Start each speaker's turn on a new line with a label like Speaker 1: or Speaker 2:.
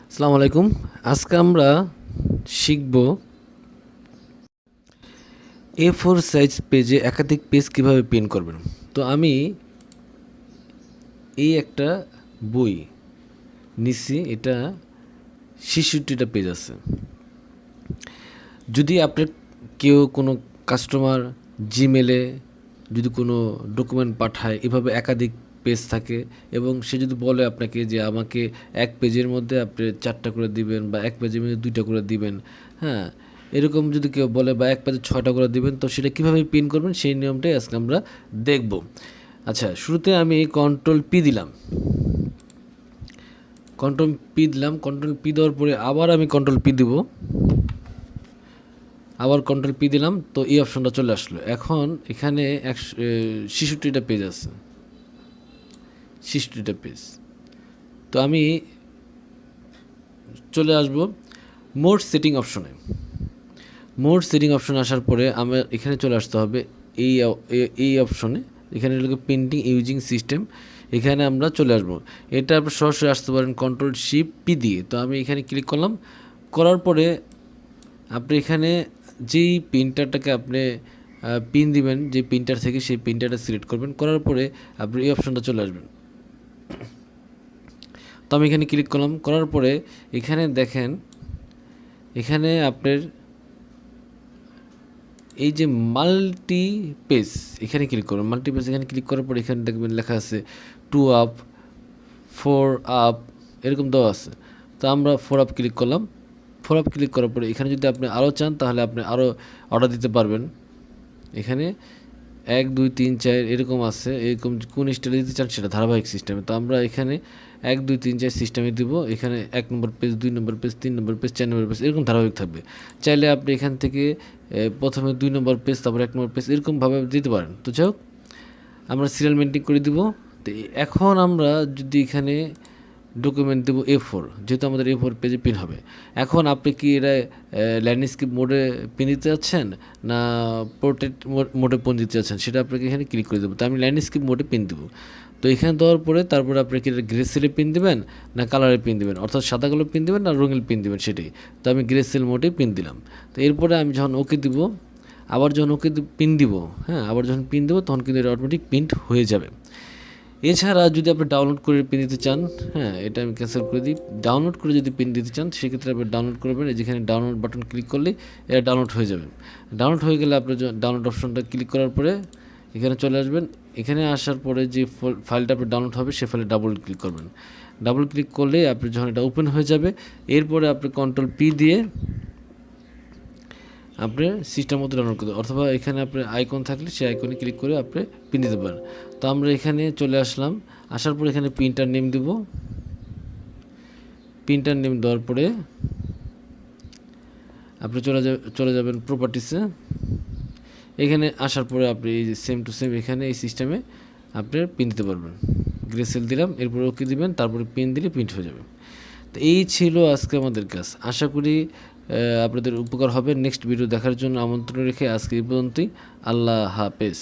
Speaker 1: আসসালামু আলাইকুম। আজকে আমরা শিখব A4 সাইজ পেজে একাধিক পেজ কিভাবে প্রিন্ট করবেন। তো আমি এই একটা বই নিছি, এটা ৬৬টা পেজ আছে। যদি আপনার কেউ কোনো কাস্টমার জিমেলে যদি কোনো ডকুমেন্ট পাঠায়, এভাবে একাধিক পেজ থাকে এবং সে যদি বলে আপনাকে যে আমাকে এক পেজের মধ্যে আপনি ৪টা করে দিবেন বা এক পেজের মধ্যে ২টা করে দিবেন, হ্যাঁ, এরকম যদি কেউ বলে বা এক পেজে ৬টা করে দিবেন, তো সেটা কীভাবে প্রিন্ট করবেন সেই নিয়মটাই আজকে আমরা দেখব। আচ্ছা, শুরুতে আমি কন্ট্রোল দিলাম, কন্ট্রোল পি দেওয়ার পরে আবার আমি কন্ট্রোল পি দিব, আবার কন্ট্রোল পি দিলাম, তো এই অপশনটা চলে আসলো। এখন এখানে ৬৬টা পেজ আছে, ৬৬টা পেজ। তো আমি চলে আসব মোড সেটিং অপশনে। মোড সেটিং অপশনে আসার পরে আমার এখানে চলে আসতে হবে এই অপশনে। এখানে লিখে প্রিন্টিং ইউজিং সিস্টেম, এখানে আমরা চলে আসব। এটা আপনি সরাসরি আসতে পারেন কন্ট্রোল-শিফট-পি দিয়ে। তো আমি এখানে ক্লিক করলাম, করার পরে আপনি এখানে যেই প্রিন্টারটাকে আপনি পিন দিবেন, যে প্রিন্টার থেকে সেই প্রিন্টারটা সিলেক্ট করবেন, করার পরে আপনি এই অপশনটা চলে আসবেন। তো আমি এখানে ক্লিক করলাম, করার পরে এখানে দেখেন, এখানে আপনার এই যে মাল্টি পেজ, এখানে ক্লিক করবেন। মাল্টি পেজ এখানে ক্লিক করার পরে এখানে দেখবেন লেখা আছে 2 আপ, 4 আপ, এরকম দেওয়া আছে। তো আমরা 4 আপ ক্লিক করলাম। 4 আপ ক্লিক করার পরে এখানে যদি আপনি আরও চান তাহলে আপনি আরও অর্ডার দিতে পারবেন। এখানে 1 2 3 4 এরকম আছে, এরকম কোন স্টাইলে দিতে চান সেটা ধারাবাহিক সিস্টেমে। তো আমরা এখানে 1 2 3 4 সিস্টেমে দিব। এখানে 1 নম্বর পেজ, 2 নম্বর পেজ, 3 নম্বর পেজ, 4 নম্বর পেজ, এরকম ধারাবাহিক থাকবে। চাইলে আপনি এখান থেকে প্রথমে 2 নম্বর পেজ, তারপর 1 নম্বর পেজ, এরকমভাবে দিতে পারেন। তো যাই হোক, আমরা সিরিয়াল মেনটেন করে দিব। তো এখন আমরা যদি এখানে ডকুমেন্ট দেবো A4, যেহেতু আমাদের A4 পেজে পিন হবে। এখন আপনি কি এটা ল্যান্ডস্কেপ মোডে পিন দিতে চাচ্ছেন না পোর্ট্রেট মোডে পিন দিতে চাচ্ছেন, সেটা আপনাকে এখানে ক্লিক করে দেবো। তো আমি ল্যান্ডস্কেপ মোডে পিন দেবো। তো এখানে দেওয়ার পরে তারপরে আপনি কি গ্রে সেলে পিন দেবেন না কালারে পিন দেবেন, অর্থাৎ সাদা কালো পিন দেবেন না রঙিন পিন দেবেন সেটাই। তো আমি গ্রে সেল মোডে পিন দিলাম। তো এরপরে আমি যখন ওকে দিব, আবার যখন ওকে পিন দিব, হ্যাঁ, আবার যখন পিন দেবো তখন কিন্তু এটা অটোমেটিক প্রিন্ট হয়ে যাবে। এছাড়া যদি আপনি ডাউনলোড করে পিন দিতে চান, হ্যাঁ, এটা আমি ক্যান্সেল করে দিই। ডাউনলোড করে যদি পিন দিতে চান সেক্ষেত্রে আপনি ডাউনলোড করবেন, যেখানে ডাউনলোড বাটন ক্লিক করলে এটা ডাউনলোড হয়ে যাবে। ডাউনলোড হয়ে গেলে আপনি ডাউনলোড অপশনটা ক্লিক করার পরে এখানে চলে আসবেন। এখানে আসার পরে যে ফাইলটা আপনি ডাউনলোড হবে সে ফাইলে ডাবল ক্লিক করবেন। ডাবল ক্লিক করলে আপনি যখন এটা ওপেন হয়ে যাবে, এরপরে আপনি কন্ট্রোল-পি দিয়ে আপনি সিস্টেম মতো ডাউনলোড করতে, অথবা এখানে আপনার আইকন থাকলে সেই আইকনে ক্লিক করে আপনি পিন দিতে পারেন। তো আমরা এখানে চলে আসলাম, আসার পর এখানে প্রিন্টার নেম দিব। প্রিন্টার নেম দেওয়ার পরে আপনি চলে যাবেন প্রপার্টিসে। এখানে আসার পরে আপনি এই যে সেম টু সেম এখানে এই সিস্টেমে আপনি পিন দিতে পারবেন। গ্রে সেল দিলাম, এরপরে ওকে দিবেন, তারপরে পিন দিলে প্রিন্ট হয়ে যাবে। তো এই ছিল আজকে আমাদের কাজ। আশা করি আপনাদের উপকার হবে। নেক্সট ভিডিও দেখার জন্য আমন্ত্রণ রেখে আজকে এই পর্যন্তই। আল্লাহ হাফেজ।